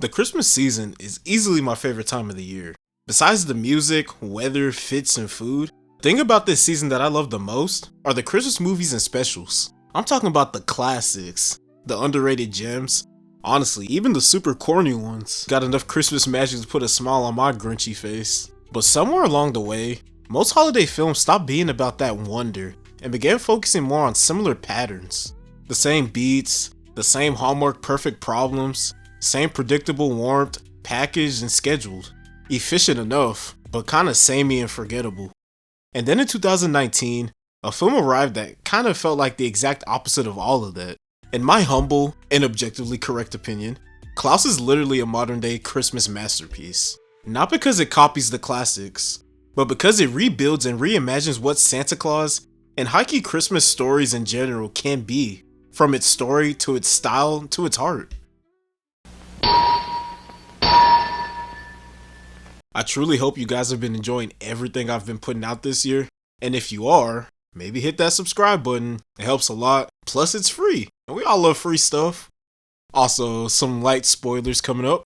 The Christmas season is easily my favorite time of the year. Besides the music, weather, fits, and food, the thing about this season that I love the most are the Christmas movies and specials. I'm talking about the classics, the underrated gems. Honestly, even the super corny ones got enough Christmas magic to put a smile on my grinchy face. But somewhere along the way, most holiday films stopped being about that wonder and began focusing more on similar patterns. The same beats, the same Hallmark perfect problems, same predictable warmth, packaged and scheduled. Efficient enough, but kinda samey and forgettable. And then in 2019, a film arrived that kinda felt like the exact opposite of all of that. In my humble and objectively correct opinion, Klaus is literally a modern day Christmas masterpiece. Not because it copies the classics, but because it rebuilds and reimagines what Santa Claus and high-key Christmas stories in general can be, from its story to its style to its heart. I truly hope you guys have been enjoying everything I've been putting out this year, and if you are, maybe hit that subscribe button, it helps a lot, plus it's free, and we all love free stuff. Also, some light spoilers coming up.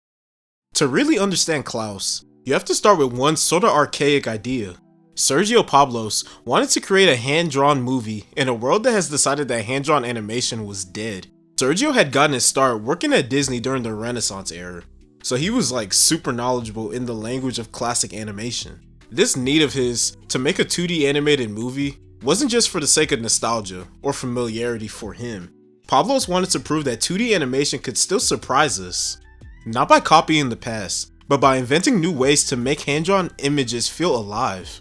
To really understand Klaus, you have to start with one sorta archaic idea. Sergio Pablos wanted to create a hand-drawn movie in a world that has decided that hand-drawn animation was dead. Sergio had gotten his start working at Disney during the Renaissance era, so he was like super knowledgeable in the language of classic animation. This need of his to make a 2D animated movie wasn't just for the sake of nostalgia or familiarity for him. Pablos wanted to prove that 2D animation could still surprise us, not by copying the past, but by inventing new ways to make hand-drawn images feel alive.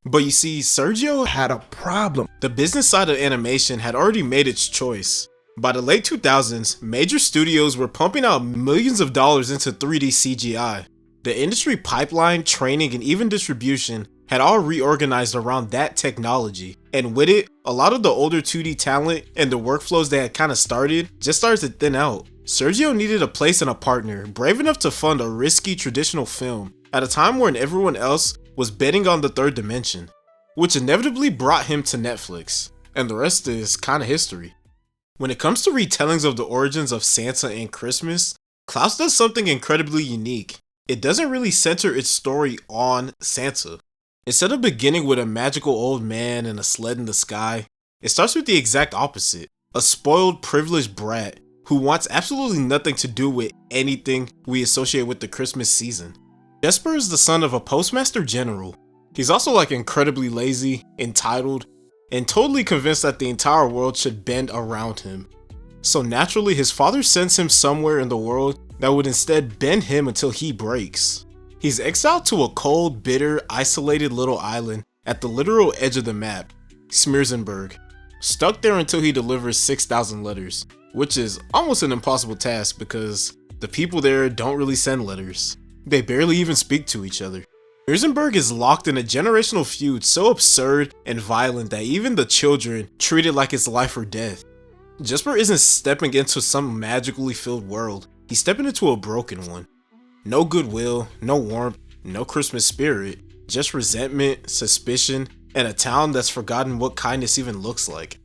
But you see, Sergio had a problem. The business side of animation had already made its choice. By the late 2000s, major studios were pumping out millions of dollars into 3D CGI. The industry pipeline, training, and even distribution had all reorganized around that technology. And with it, a lot of the older 2D talent and the workflows that had kinda started just started to thin out. Sergio needed a place and a partner brave enough to fund a risky traditional film at a time when everyone else was betting on the third dimension, which inevitably brought him to Netflix. And the rest is kinda history. When it comes to retellings of the origins of Santa and Christmas, Klaus does something incredibly unique. It doesn't really center its story on Santa. Instead of beginning with a magical old man and a sled in the sky, it starts with the exact opposite. A spoiled, privileged brat who wants absolutely nothing to do with anything we associate with the Christmas season. Jesper is the son of a postmaster general. He's also like incredibly lazy, entitled, and totally convinced that the entire world should bend around him. So naturally, his father sends him somewhere in the world that would instead bend him until he breaks. He's exiled to a cold, bitter, isolated little island at the literal edge of the map, Smeersenberg, stuck there until he delivers 6,000 letters, which is almost an impossible task because the people there don't really send letters. They barely even speak to each other. Smeersenberg is locked in a generational feud so absurd and violent that even the children treat it like it's life or death. Jesper isn't stepping into some magically filled world, he's stepping into a broken one. No goodwill, no warmth, no Christmas spirit, just resentment, suspicion, and a town that's forgotten what kindness even looks like.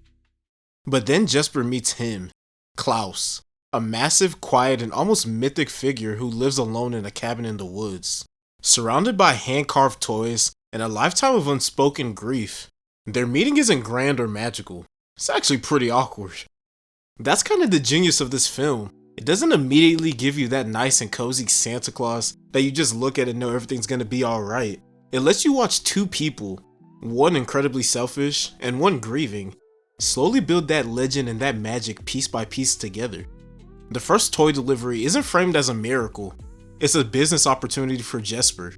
But then Jesper meets him, Klaus, a massive, quiet, and almost mythic figure who lives alone in a cabin in the woods. Surrounded by hand-carved toys and a lifetime of unspoken grief, their meeting isn't grand or magical. It's actually pretty awkward. That's kind of the genius of this film. It doesn't immediately give you that nice and cozy Santa Claus that you just look at and know everything's gonna be alright. It lets you watch two people, one incredibly selfish and one grieving, slowly build that legend and that magic piece by piece together. The first toy delivery isn't framed as a miracle. It's a business opportunity for Jesper.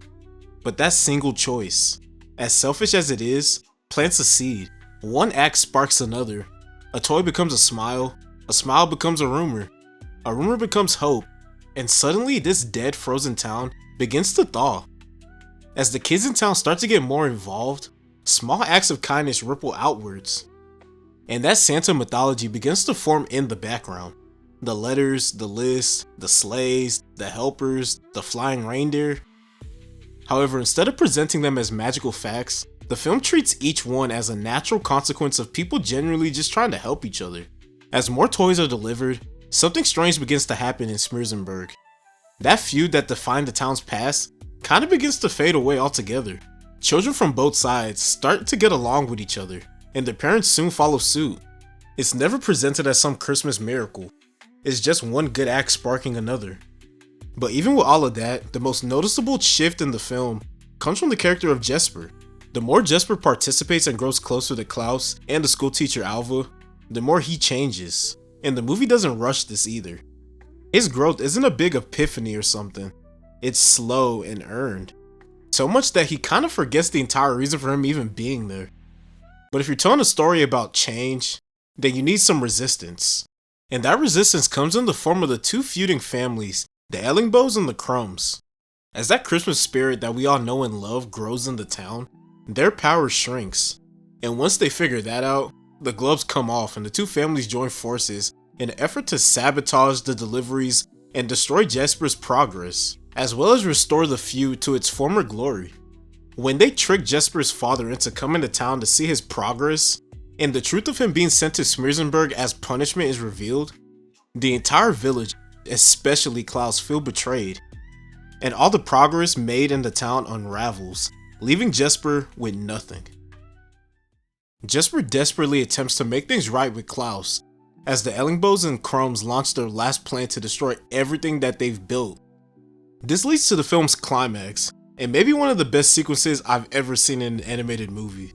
But that single choice, as selfish as it is, plants a seed. One act sparks another. A toy becomes a smile becomes a rumor becomes hope, and suddenly this dead, frozen town begins to thaw. As the kids in town start to get more involved, small acts of kindness ripple outwards. And that Santa mythology begins to form in the background. The letters, the lists, the sleighs, the helpers, the flying reindeer. However, instead of presenting them as magical facts, the film treats each one as a natural consequence of people genuinely just trying to help each other. As more toys are delivered, something strange begins to happen in Smeersenberg. That feud that defined the town's past kind of begins to fade away altogether. Children from both sides start to get along with each other, and their parents soon follow suit. It's never presented as some Christmas miracle. It's just one good act sparking another. But even with all of that, the most noticeable shift in the film comes from the character of Jesper. The more Jesper participates and grows closer to Klaus and the school teacher Alva, the more he changes. And the movie doesn't rush this either. His growth isn't a big epiphany or something. It's slow and earned. So much that he kind of forgets the entire reason for him even being there. But if you're telling a story about change, then you need some resistance. And that resistance comes in the form of the two feuding families, the Ellingbows and the Crumbs. As that Christmas spirit that we all know and love grows in the town, their power shrinks. And once they figure that out, the gloves come off and the two families join forces in an effort to sabotage the deliveries and destroy Jesper's progress, as well as restore the feud to its former glory. When they trick Jesper's father into coming to town to see his progress, and the truth of him being sent to Smearsenburg as punishment is revealed, the entire village, especially Klaus, feel betrayed, and all the progress made in the town unravels, leaving Jesper with nothing. Jesper desperately attempts to make things right with Klaus, as the Ellingbows and Crumbs launch their last plan to destroy everything that they've built. This leads to the film's climax, and maybe one of the best sequences I've ever seen in an animated movie.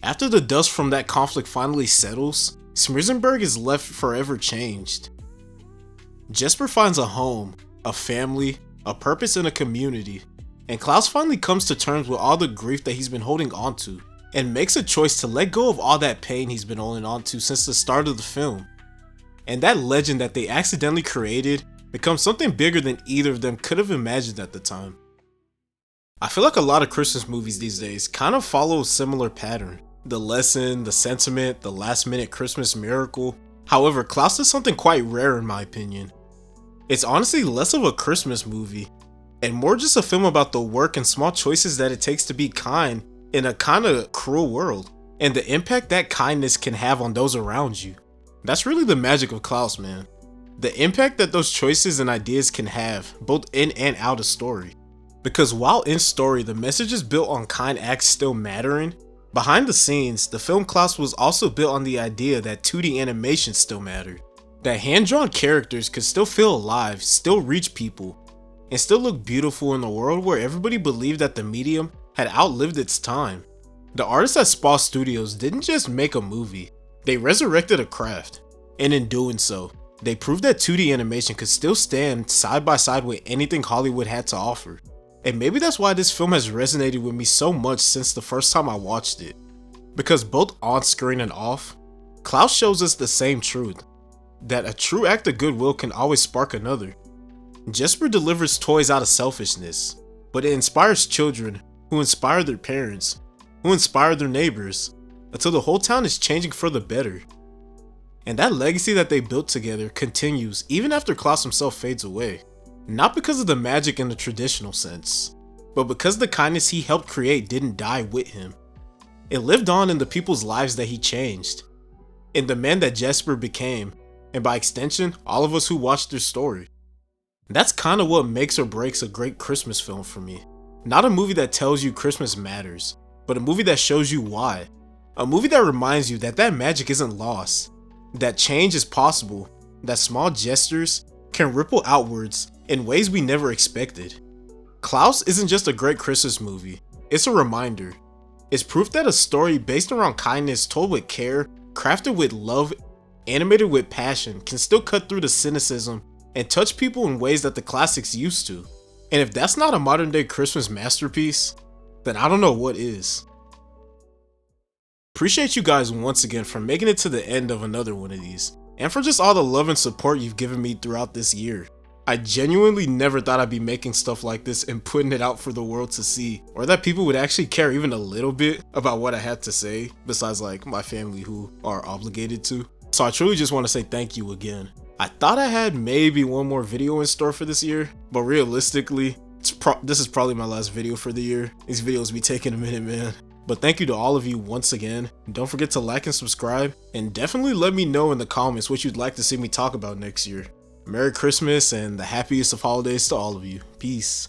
After the dust from that conflict finally settles, Smearsenburg is left forever changed. Jesper finds a home, a family, a purpose, and a community, and Klaus finally comes to terms with all the grief that he's been holding onto, and makes a choice to let go of all that pain he's been holding onto since the start of the film. And that legend that they accidentally created becomes something bigger than either of them could have imagined at the time. I feel like a lot of Christmas movies these days kind of follow a similar pattern. The lesson, the sentiment, the last minute Christmas miracle. However, Klaus is something quite rare in my opinion. It's honestly less of a Christmas movie, and more just a film about the work and small choices that it takes to be kind in a kinda cruel world, and the impact that kindness can have on those around you. That's really the magic of Klaus, man. The impact that those choices and ideas can have, both in and out of story. Because while in story the message is built on kind acts still mattering, behind the scenes, the film Klaus was also built on the idea that 2D animation still mattered. That hand-drawn characters could still feel alive, still reach people, and still look beautiful in a world where everybody believed that the medium had outlived its time. The artists at Spa Studios didn't just make a movie, they resurrected a craft. And in doing so, they proved that 2D animation could still stand side by side with anything Hollywood had to offer. And maybe that's why this film has resonated with me so much since the first time I watched it. Because both on screen and off, Klaus shows us the same truth. That a true act of goodwill can always spark another. Jesper delivers toys out of selfishness, but it inspires children who inspire their parents, who inspire their neighbors, until the whole town is changing for the better. And that legacy that they built together continues even after Klaus himself fades away. Not because of the magic in the traditional sense, but because the kindness he helped create didn't die with him. It lived on in the people's lives that he changed, in the man that Jesper became, and by extension, all of us who watched their story. That's kinda what makes or breaks a great Christmas film for me. Not a movie that tells you Christmas matters, but a movie that shows you why. A movie that reminds you that that magic isn't lost, that change is possible, that small gestures can ripple outwards in ways we never expected. Klaus isn't just a great Christmas movie, it's a reminder. It's proof that a story based around kindness told with care, crafted with love, animated with passion can still cut through the cynicism and touch people in ways that the classics used to. And if that's not a modern day Christmas masterpiece, then I don't know what is. Appreciate you guys once again for making it to the end of another one of these, and for just all the love and support you've given me throughout this year. I genuinely never thought I'd be making stuff like this and putting it out for the world to see, or that people would actually care even a little bit about what I had to say, besides like my family who are obligated to. So I truly just want to say thank you again. I thought I had maybe one more video in store for this year, but realistically, This is probably my last video for the year. These videos be taking a minute, man. But thank you to all of you once again. Don't forget to like and subscribe, and definitely let me know in the comments what you'd like to see me talk about next year. Merry Christmas and the happiest of holidays to all of you. Peace.